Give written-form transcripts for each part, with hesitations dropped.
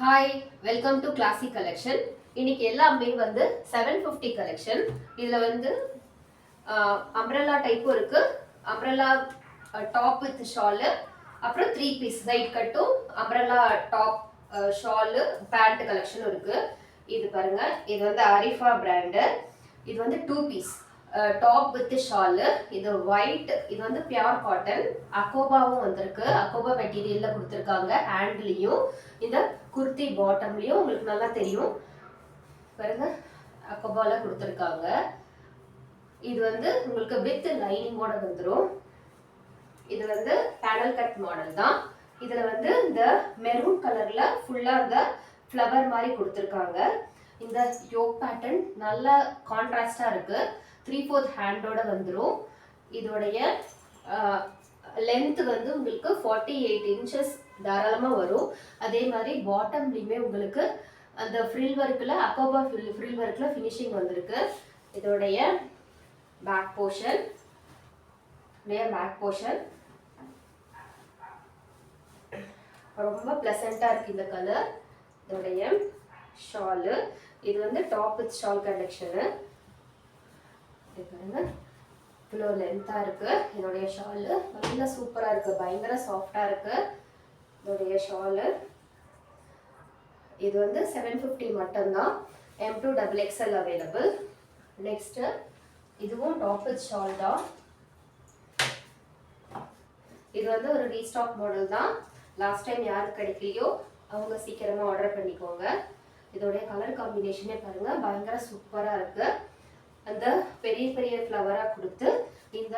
Hi, welcome to classic collection. இன்னைக்கு எல்லாமே வந்து 750 கலெக்ஷன். இதில் வந்து அம்ப்ரெல்லா டைப்பும் இருக்கு, அம்ப்ரெல்லா டாப் வித் ஷாலு, அப்புறம் 3 பீஸ் சைட் கட்டும் அம்ப்ரெல்லா டாப் ஷாலு பேண்ட் கலெக்ஷனும் இருக்கு. இது பாருங்க, இது வந்து அரிஃபா பிராண்டு. இது வந்து 2 பீஸ் டாப் வித் ஷாலு. இது ஒயிட், இது வந்து பியூர் காட்டன். அக்கோபாவும் வந்திருக்கு, அக்கோபா மெட்டீரியல்ல கொடுத்துருக்காங்க. ஹேண்ட்லையும் இந்த குர்த்தி பாட்டம்லயும் உங்களுக்கு நல்லா தெரியும் பாருங்க, அக்கோபால கொடுத்துருக்காங்க. இது வந்து உங்களுக்கு வித் லைனிங்கோட வந்துடும். இது வந்து பேனல் கட் மாடல் தான். இதுல வந்து இந்த மெரூன் கலர்ல ஃபுல்லா இந்த ஃப்ளவர் மாதிரி கொடுத்துருக்காங்க. இந்த யோக் பேட்டர்ன் நல்ல கான்ட்ராஸ்டா இருக்கு. 3/4 ஹேண்டோட வந்துடும். இதோடைய லென்த் வந்து உங்களுக்கு 48 இன்ச்சஸ் தாராளமா வரும். அதே மாதிரி பாட்டம்லயுமே உங்களுக்கு அந்த ஃப்ரில் ஒர்க்ல அக்கோபா ஃப்ரில் ஒர்க்ல ஃபினிஷிங் வந்திருக்கு. இதோடைய பேக் போர்ஷன் ரொம்ப பிளசண்டா இருக்கு இந்த கலர். இதோடைய ஷாலு, இது வந்து டாப் வித் ஷால் கலெக்ஷனு. பாருங்க, இவ்வளோ லென்த்தா இருக்கு. இதோடைய ஷாலு நல்லா சூப்பரா இருக்கு, பயங்கர சாஃப்டா இருக்கு. இதோடைய ஷாலு இது வந்து 750 மட்டும்தான். M2 XXL available. நெக்ஸ்ட் இதுவும் டாப் வித் ஷால் தான். இது வந்து ஒரு ரீஸ்டாக் மாடல் தான். லாஸ்ட் டைம் யாருக்கு கிடைக்கலையோ அவங்க சீக்கிரமா ஆர்டர் பண்ணிக்கோங்க. இதோடைய கலர் காம்பினேஷனே பாருங்க, பயங்கர சூப்பரா இருக்கு. அந்த பெரிய பெரிய ஃப்ளவரா கொடுத்து இந்த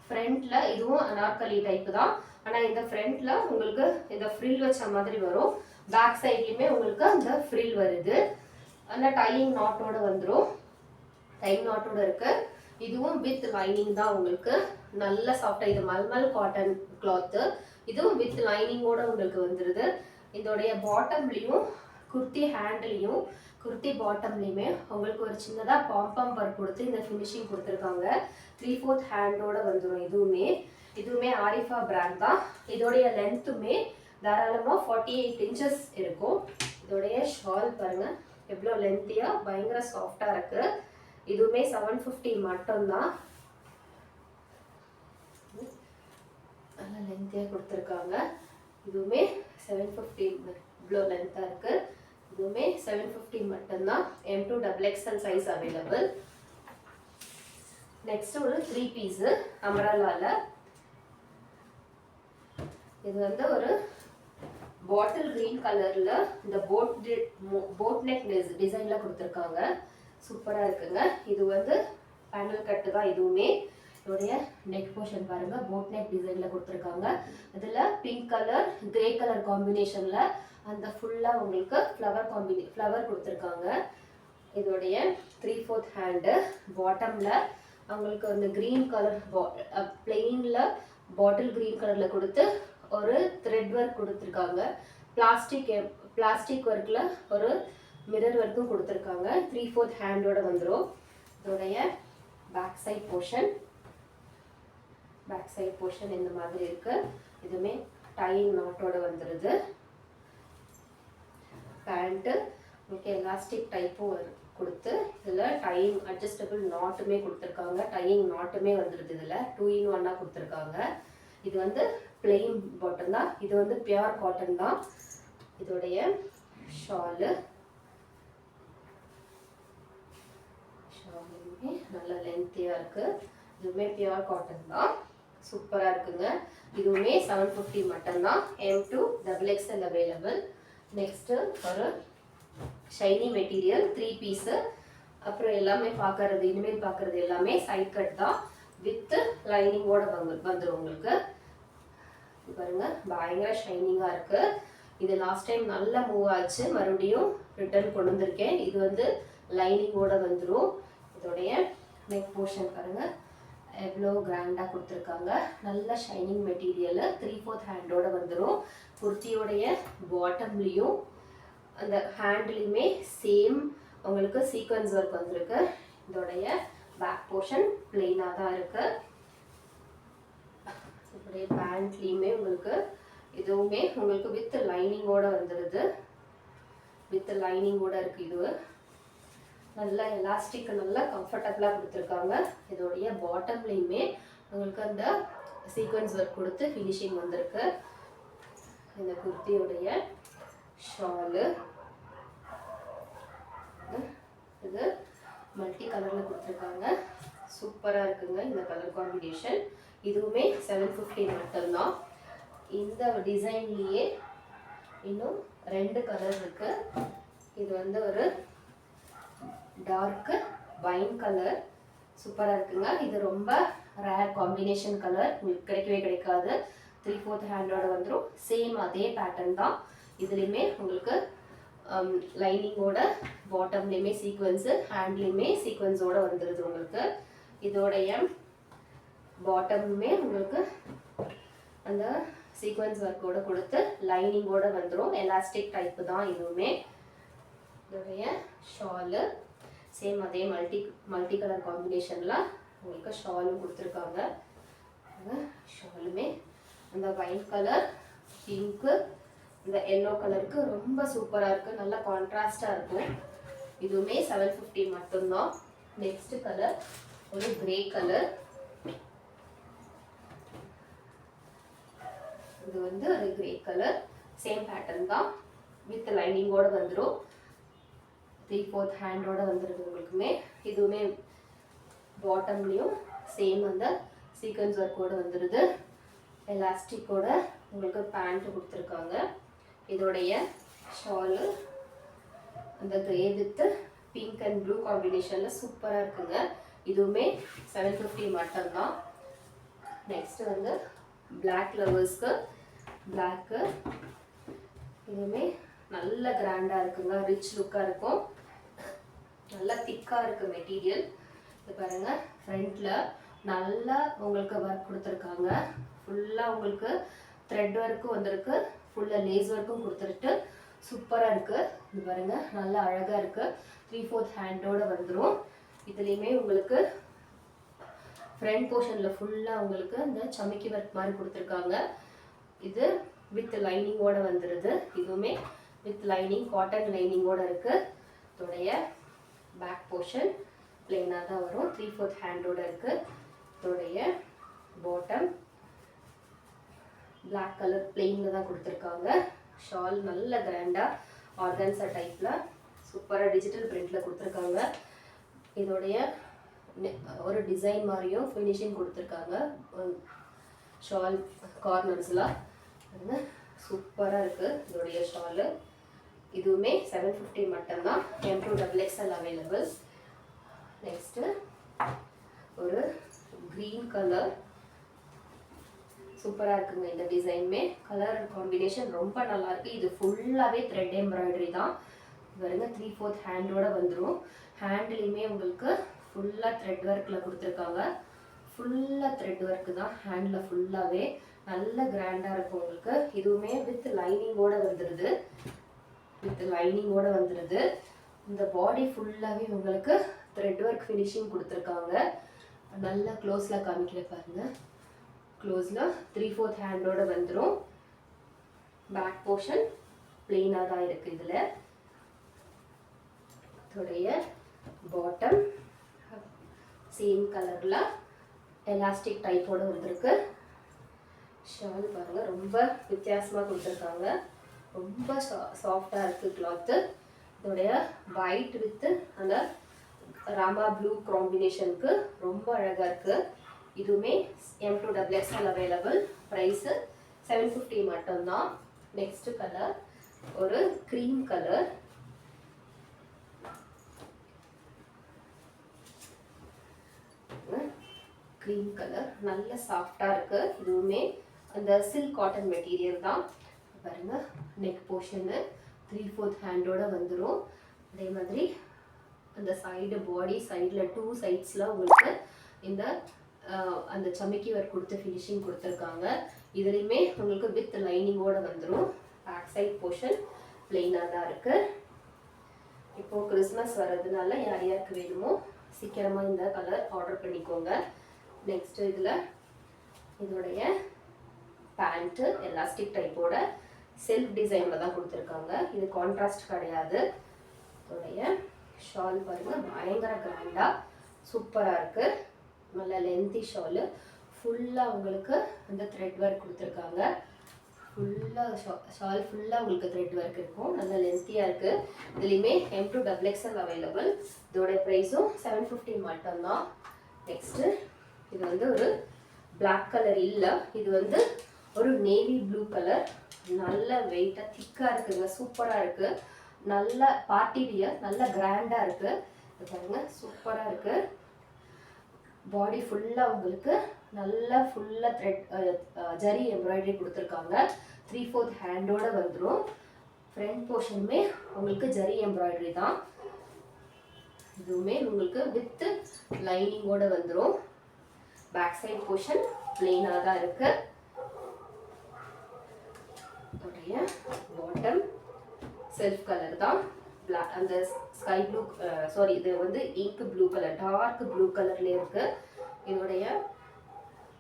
ஃப்ரண்ட்ல இதுவும் அனார்கலி டைப் தான். ஆனா இந்த ஃப்ரண்ட்ல உங்களுக்கு இந்த ஃப்ரில் வச்ச மாதிரி வரும். பேக் சைட்லயுமே உங்களுக்கு அந்த ஃப்ரில் வருது. அந்த டையிங் நாட்டோட வந்துடும். டையிங் நாட்டோட இருக்கு. இதுவும் வித் லைனிங் தான். உங்களுக்கு நல்ல சாஃப்டா, இது மல்மல் காட்டன் கிளாத். இதுவும் வித் லைனிங்கோட உங்களுக்கு வந்துருது. இதோடைய பாட்டம்லயும் குர்த்தி ஹேண்ட்லையும் குர்த்தி பாட்டம்லையுமே உங்களுக்கு ஒரு சின்னதா பாம்பம் ஒர்க் கொடுத்து இந்த ஃபினிஷிங் கொடுத்துருக்காங்க. 3/4 ஹேண்டோட வந்துடும். இதுவுமே ஆரிஃபா பிராண்ட் தான். இதோடைய லென்த்துமே தாராளமா 48 இன்ச்சஸ் இருக்கும். இதோடைய ஷால் பாருங்க, எவ்வளோ லென்த்தியா பயங்கர சாஃப்டா இருக்கு. இதுவுமே 750 மட்டும்தான். நல்லா லென்த்தியா கொடுத்துருக்காங்க. இதுவுமே 750, இவ்வளோ லென்த்தா இருக்கு. இதுவுமே 750 மட்டும்தான். M2 XXL size available. Next ஒரு 3 பீஸ் அம்ப்ரெல்லால. இது வந்து ஒரு பாட்டில் கிரீன் கலர்ல இந்த போட் நெக் டிசைன்ல கொடுத்துருக்காங்க. சூப்பரா இருக்குங்க. இது வந்து பேனல் கட்டு தான். இதுவுமே இதோடைய நெக் போர்ஷன் பாருங்க, போட் நெக் டிசைன்ல கொடுத்துருக்காங்க. இதுல பிங்க் கலர் கிரே கலர் காம்பினேஷன்ல அந்த ஃபுல்லா உங்களுக்கு ஃப்ளவர் கொடுத்துருக்காங்க. இதோடைய 3/4 ஹேண்டு. பாட்டம்ல அவங்களுக்கு வந்து கிரீன் கலர் பிளெயின்ல பாட்டில் கிரீன் கலர்ல கொடுத்து ஒரு த்ரெட் ஒர்க் கொடுத்துருக்காங்க. பிளாஸ்டிக் ஒர்க்ல ஒரு மிரர் ஒர்க்கும் கொடுத்துருக்காங்க. 3/4 ஹேண்டோட வந்துடும். இதோடைய பேக் சைட் போர்ஷன் இந்த மாதிரி இருக்கு. இதுவுமே டையிங் நாட்டோட வந்துடுது. பேண்ட்டு உங்களுக்கு எலாஸ்டிக் டைப்பும் கொடுத்து இதில் டையிங் அட்ஜஸ்டபிள் நாட்டுமே கொடுத்துருக்காங்க. டையிங் நாட்டுமே வந்துடுது. இதில் 2 in 1 கொடுத்துருக்காங்க. இது வந்து பிளெயின் பாட்டம் தான். இது வந்து பியூர் காட்டன் தான். இதோடைய ஷாலுமே நல்ல லென்த்தியா இருக்கு. இதுவுமே பியூர் காட்டன் தான். சூப்பரா இருக்குங்க. இதுவுமே 750 மட்டும்தான். M2 XXL available. நெக்ஸ்ட் ஒரு ஷைனி மெட்டீரியல் 3 பீஸ். அப்புறம் எல்லாமே பார்க்கறது, இனிமேல் பார்க்கறது எல்லாமே சைட் கட் தான் வித் லைனிங்கோட வந்துடும் உங்களுக்கு. பாருங்க, பயங்கர ஷைனிங்கா இருக்கு. இது லாஸ்ட் டைம் நல்லா மூவ் ஆச்சு, மறுபடியும் ரிட்டர்ன் கொண்டு வந்திருக்கேன். இது வந்து லைனிங்கோட வந்துடும். இதோடைய நெக் போர்ஷன் பாருங்க, எவ்வளோ கிராண்டா கொடுத்துருக்காங்க. நல்ல ஷைனிங் மெட்டீரியல். 3/4 ஹேண்டோட வந்துடும். குர்த்தியோடைய பாட்டம்லையும் அந்த ஹேண்ட்லையுமே சேம் உங்களுக்கு சீக்வன்ஸ் ஒர்க் வந்திருக்கு. இதோடைய பேக் போர்ஷன் பிளெயினாக தான் இருக்கு. இப்படியே பேண்ட்லேயுமே உங்களுக்கு இதுவுமே உங்களுக்கு வித் லைனிங்கோட வந்துடுது. வித் லைனிங்கோட இருக்கு. இது நல்லா எலாஸ்டிக், நல்லா கம்ஃபர்டபுளாக கொடுத்துருக்காங்க. இதோடைய பாட்டம்லேயுமே உங்களுக்கு அந்த சீக்வன்ஸ் ஒர்க் கொடுத்து ஃபினிஷிங் வந்திருக்கு. இந்த குர்த்தியோடைய ஷாலு இது மல்டி கலரில் கொடுத்துருக்காங்க. சூப்பராக இருக்குங்க இந்த கலர் காம்பினேஷன். இதுவுமே 750 மட்டும்தான். இந்த டிசைன்லேயே இன்னும் 2 கலர் இருக்கு. இது வந்து ஒரு டார்க் வைன் கலர், சூப்பராக இருக்குங்க. இது ரொம்ப ரேர் காம்பினேஷன் கலர், உங்களுக்கு கிடைக்கவே கிடைக்காது. 3/4 ஹேண்டோட வந்துடும். சேம் அதே பேட்டர்ன் தான். இதுலேயுமே உங்களுக்கு லைனிங்கோட, பாட்டம்லேயுமே சீக்வன்ஸு, ஹேண்ட்லேயுமே சீக்வன்ஸோட வந்துடுது உங்களுக்கு. இதோடைய பாட்டமுமே உங்களுக்கு அந்த சீக்வன்ஸ் ஒர்க்கோட கொடுத்து லைனிங்கோட வந்துடும். எலாஸ்டிக் டைப்பு தான் இதுவுமே. இதோடைய ஷாலு சேம் அதே மல்டி கலர் காம்பினேஷனில் உங்களுக்கு ஷாலும் கொடுத்துருக்காங்க. ஷாலுமே அந்த ஒயிட் கலர், பிங்க்கு, இந்த எல்லோ கலருக்கு ரொம்ப சூப்பராக இருக்குது. நல்லா கான்ட்ராஸ்டாக இருக்கும். இதுவுமே 750 மட்டும்தான். நெக்ஸ்ட் கலர் ஒரு கிரே கலர். இது வந்து ஒரு கிரே கலர், சேம் பேட்டர்ன் தான். வித் லைனிங்கோட வந்துடும். 3/4 ஹேண்டோட வந்துடுது உங்களுக்குமே. இதுவுமே பாட்டம்லேயும் சேம் அந்த சீக்வன்ஸ் ஒர்க்கோட வந்துடுது. எலாஸ்டிக்கோட உங்களுக்கு பேண்ட் கொடுத்துருக்காங்க. இதோடைய ஷாலு அந்த grey with pink and blue காம்பினேஷனில் சூப்பராக இருக்குங்க. இதுவுமே 750 மட்டும்தான். நெக்ஸ்ட் வந்து பிளாக் லவர்ஸ்க்கு பிளாக்கு. இதுவுமே நல்ல கிராண்டாக இருக்குங்க, ரிச் லுக்காக இருக்கும். நல்லா திக்காக இருக்குது மெட்டீரியல். இது பாருங்கள், ஃப்ரண்ட்டில் நல்லா உங்களுக்கு ஒர்க் கொடுத்துருக்காங்க. ஃபுல்லாக உங்களுக்கு த்ரெட் ஒர்க்கும் வந்திருக்கு, ஃபுல்லாக லேஸ் ஒர்க்கும் கொடுத்துட்டு சூப்பராக இருக்குது. இது பாருங்கள், நல்லா அழகாக இருக்குது. 3/4 ஹேண்டோட வந்துடும். இதுலேயுமே உங்களுக்கு ஃப்ரண்ட் போர்ஷனில் ஃபுல்லாக உங்களுக்கு இந்த சமைக்கி ஒர்க் மாதிரி கொடுத்துருக்காங்க. இது வித் லைனிங்கோட வந்துடுது. இதுவுமே வித் லைனிங், காட்டன் லைனிங்கோட இருக்குது. இதோடைய பேக் போர்ஷன் பிளெயினாக தான் வரும். 3/4 ஹேண்டோட இருக்குது. இதோடைய பாட்டம் பிளாக் கலர் பிளெயினில் தான் கொடுத்துருக்காங்க. ஷால் நல்ல கிராண்டாக ஆர்கன்ஸா டைப்பில் சூப்பராக டிஜிட்டல் பிரிண்டில் கொடுத்துருக்காங்க. இதோடைய ஒரு டிசைன் மாதிரியும் ஃபினிஷிங் கொடுத்துருக்காங்க. ஷால் கார்னர்ஸ்லாம் சூப்பராக இருக்குது இதோடைய ஷாலு. இதுவுமே 750 மட்டும்தான். M2XXL available. நெக்ஸ்ட்டு ஒரு க்ரீன் கலர், சூப்பராக இருக்குங்க இந்த டிசைனுமே. கலர் காம்பினேஷன் ரொம்ப நல்லாயிருக்கு. இது ஃபுல்லாகவே த்ரெட் எம்ப்ராய்டரி தான். பாருங்க, 3/4 ஹேண்டோட வந்துடும். ஹேண்ட்லேயுமே உங்களுக்கு ஃபுல்லாக த்ரெட் ஒர்க்கில் கொடுத்துருக்காங்க. ஃபுல்லாக த்ரெட் ஒர்க்கு தான் ஹேண்டில் ஃபுல்லாகவே. நல்ல கிராண்டாக இருக்கும் உங்களுக்கு. இதுவுமே வித் லைனிங்கோட வந்துடுது. இந்த பாடி ஃபுல்லாகவே உங்களுக்கு த்ரெட் ஒர்க் ஃபினிஷிங் கொடுத்துருக்காங்க. நல்லா க்ளோஸில் காமிக்கிற பாருங்க. க்ளோஸில் 3/4 ஹேண்டோட வந்துடும். பேக் போர்ஷன் பிளெயினாக தான் இருக்குது. இதில் இதோடைய பாட்டம் சேம் கலரில் எலாஸ்டிக் டைப்போடு வந்திருக்கு. ஷால் பாருங்கள், ரொம்ப வித்தியாசமாக கொடுத்துருக்காங்க. ரொம்ப சாஃப்டாக இருக்குது கிளாத்து. இதோடைய ஒயிட் வித்து அந்த ராமா ப்ளூ காம்பினேஷனுக்கு ரொம்ப அழகாக இருக்குது. இதுவுமே M2XXL அவைலபிள். ப்ரைஸு 750 மட்டும்தான். நெக்ஸ்ட் கலர் ஒரு க்ரீம் கலர். க்ரீம் கலர் நல்ல சாஃப்டாக இருக்குது. இதுவுமே அந்த சில்க் காட்டன் மெட்டீரியல் தான். பாருங்க, நெக் போர்ஷனு 3/4 ஹேண்டோட வந்துடும். அதே மாதிரி அந்த சைடு பாடி சைடில் 2 சைட்ஸில் உங்களுக்கு இந்த அந்த சமைக்கி ஒர்க் கொடுத்து ஃபினிஷிங் கொடுத்துருக்காங்க. இதுலேயுமே உங்களுக்கு வித் லைனிங்கோட வந்துடும். பேக் சைட் போர்ஷன் பிளெயினாக தான் இருக்குது. இப்போது கிறிஸ்மஸ் வர்றதுனால யார் யாருக்கு வேணுமோ சீக்கிரமாக இந்த கலர் ஆர்டர் பண்ணிக்கோங்க. நெக்ஸ்ட்டு இதில் இதோடைய பேண்ட்டு எலாஸ்டிக் டைப்போட செல்ஃப் டிசைனில் தான் கொடுத்துருக்காங்க. இது கான்ட்ராஸ்ட் கிடையாது. இதோடைய ஷால் பாருங்கள், பயங்கர கிராண்டாக சூப்பராக இருக்குது. நல்ல லென்த்தி ஷாலு. ஃபுல்லாக உங்களுக்கு அந்த த்ரெட் ஒர்க் கொடுத்துருக்காங்க. ஃபுல்லாக ஷால் ஃபுல்லாக உங்களுக்கு த்ரெட் ஒர்க் இருக்கும். நல்ல லென்த்தியாக இருக்குது. இதுலேயுமே M2XXL அவைலபிள். இதோட ப்ரைஸும் 750 மட்டும்தான். நெக்ஸ்ட்டு இது வந்து ஒரு பிளாக் கலர் இல்லை, இது வந்து ஒரு நேவி ப்ளூ கலர். நல்ல வெயிட்டாக திக்காக இருக்குங்க, சூப்பராக இருக்குது. நல்ல பார்ட்டி வியர், நல்ல கிராண்டாக இருக்குது. இது பாருங்க, சூப்பராக இருக்குது. பாடி ஃபுல்லாக உங்களுக்கு நல்லா ஃபுல்லாக த்ரெட் ஜரி எம்ப்ராய்டரி கொடுத்துருக்காங்க. 3/4 ஹேண்டோட வந்துடும். ஃப்ரண்ட் போர்ஷனுமே உங்களுக்கு ஜரி எம்ப்ராய்டரி தான். இதுவுமே உங்களுக்கு வித் லைனிங்கோட வந்துடும். பேக் சைட் போர்ஷன் பிளெயினாக தான் இருக்கு. பாட்டம் செல்ஃப் கலர் தான். அந்த ஸ்கை ப்ளூ, சாரி இது வந்து ink blue colour, dark blue கலர்ல இருக்கு. இதோடைய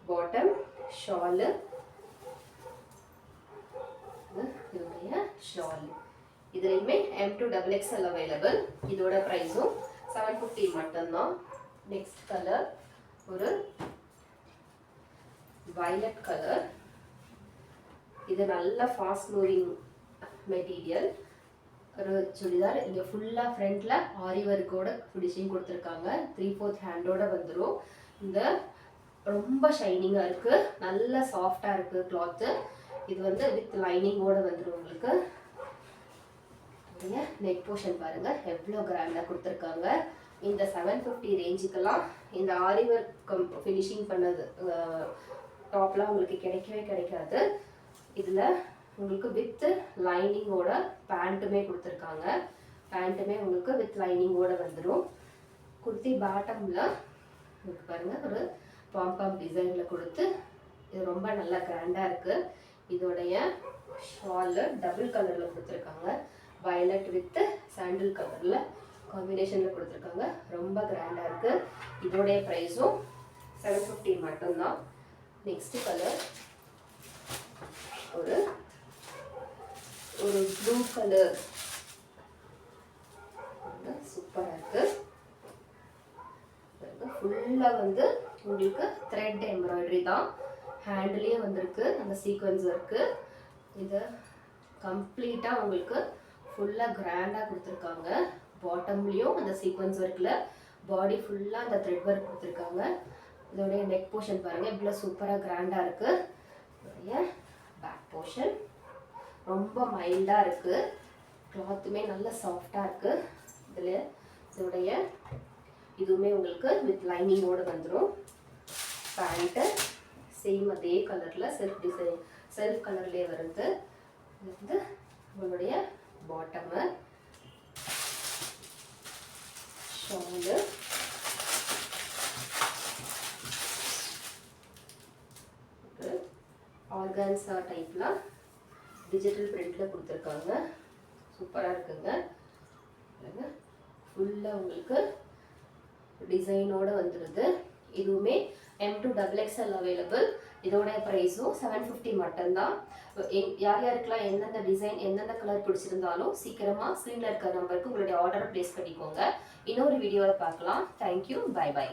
பாட்டம் ஷாலு, இதோடைய ஷால். இதுலையுமே M2XXL அவைலபிள். இதோட ப்ரைஸும் 750 மட்டும்தான். நெக்ஸ்ட் கலர் ஒரு வயலட் கலர். இது நல்ல ஃபாஸ்ட் மூவிங் மெட்டீரியல். ஒரு சுடிதார். இங்கே ஃபுல்லாக ஃப்ரண்ட்டில் ஆரி ஒர்க்கோட ஃபினிஷிங் கொடுத்துருக்காங்க. 3/4 ஹேண்டோட வந்துடும். இந்த ரொம்ப ஷைனிங்காக இருக்குது, நல்ல சாஃப்டாக இருக்குது கிளாத்து. இது வந்து வித் லைனிங்கோட வந்துடும் உங்களுக்கு. நெக் போர்ஷன் பாருங்கள் எவ்வளோ கிராண்டாக கொடுத்துருக்காங்க. இந்த 750 ரேஞ்சுக்கெல்லாம் இந்த ஆரி ஒர்க் ஃபினிஷிங் பண்ணது டாப்லாம் உங்களுக்கு கிடைக்கவே கிடைக்காது. இதில் உங்களுக்கு வித் லைனிங்கோட பேண்ட்டுமே கொடுத்துருக்காங்க. பேண்ட்டுமே உங்களுக்கு வித் லைனிங்கோட வந்துடும். குர்த்தி பாட்டமில் உங்களுக்கு பாருங்கள் ஒரு பாம்பாம் டிசைனில் கொடுத்து இது ரொம்ப நல்லா கிராண்டாக இருக்குது. இதோடைய ஷாலு டபுள் கலரில் கொடுத்துருக்காங்க. வயலட் வித் சாண்டில் கலரில் காம்பினேஷனில் கொடுத்துருக்காங்க. ரொம்ப கிராண்டாக இருக்குது. இதோடைய ப்ரைஸும் 750 மட்டும்தான். நெக்ஸ்ட் கலர் ஒரு ப்ளூ கலர், சூப்பராக இருக்கு. ஃபுல்லாக வந்து உங்களுக்கு த்ரெட் எம்ப்ராய்டரி தான். ஹேண்ட்லேயே வந்திருக்கு அந்த சீக்வன்ஸ் ஒர்க்கு. இதை கம்ப்ளீட்டாக உங்களுக்கு ஃபுல்லாக கிராண்டாக கொடுத்துருக்காங்க. பாட்டம்லேயும் அந்த சீக்வன்ஸ் ஒர்க்கில் பாடி ஃபுல்லாக அந்த த்ரெட் ஒர்க் கொடுத்துருக்காங்க. இதோடைய நெக் போர்ஷன் பாருங்கள் இவ்வளோ சூப்பராக கிராண்டாக இருக்குது. இதோடைய பேக் போர்ஷன் ரொம்ப மைல்டாக இருக்குது. கிளாத்துமே நல்ல சாஃப்டாக இருக்குது. இதில் இதோடைய இதுவுமே உங்களுக்கு வித் லைனிங்கோடு வந்துடும். பேண்ட்டு சேம் அதே கலரில் செல்ஃப் கலர்லேயே வருது. இது வந்து உங்களுடைய பாட்டமு, ஷாலு, ஆர்கான்ஸா டைப்பில் டிஜிட்டல் பிரிண்டில் கொடுத்துருக்காங்க. சூப்பராக இருக்குங்க. ஃபுல்லாக உங்களுக்கு டிசைனோடு வந்துடுது. இதுவுமே M2XXL அவைலபிள். இதோட ப்ரைஸும் 750 மட்டும்தான். யார் யாருக்கெல்லாம் எந்தெந்த டிசைன் எந்தெந்த கலர் பிடிச்சிருந்தாலும் சீக்கிரமாக ஸ்க்ரீனில் இருக்கிற நம்பருக்கு உங்களுடைய ஆர்டரை ப்ளேஸ் பண்ணிக்கோங்க. இன்னொரு வீடியோவில் பார்க்கலாம். Thank you, bye by.